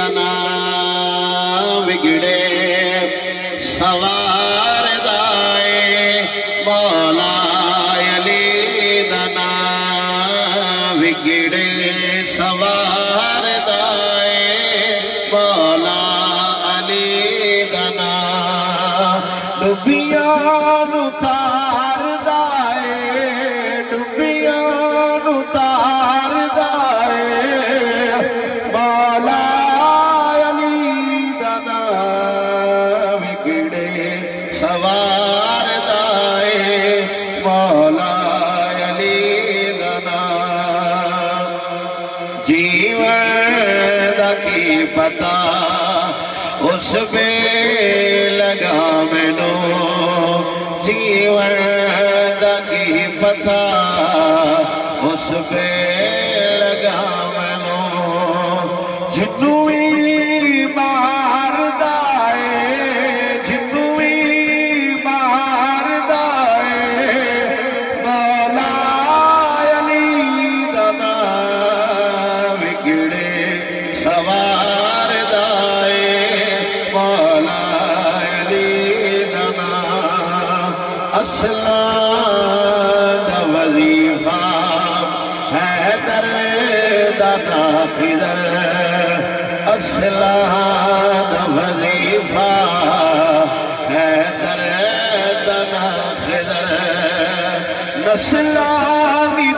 दना बिगड़े सवार दाए मौला अली दना बिगड़े सवार दाए मौला अली दना डुबियां तार दाए डुबियां तार दाए मौला अली दना बिगड़े सवार दाए मौला अली दना जीवन दा की पता उस वे लगा मैनू जीवन दा की पता उस वे लगा मैनू जिन्नू भी मार दाए जिन्नू भी मार दाए मौला अली दना बिगड़े सवार दाए मौला अली दना असला दा वजीफा है दर्द नाखिदर असला दा वजीफा है दर्द नाखिदर नस्ला दी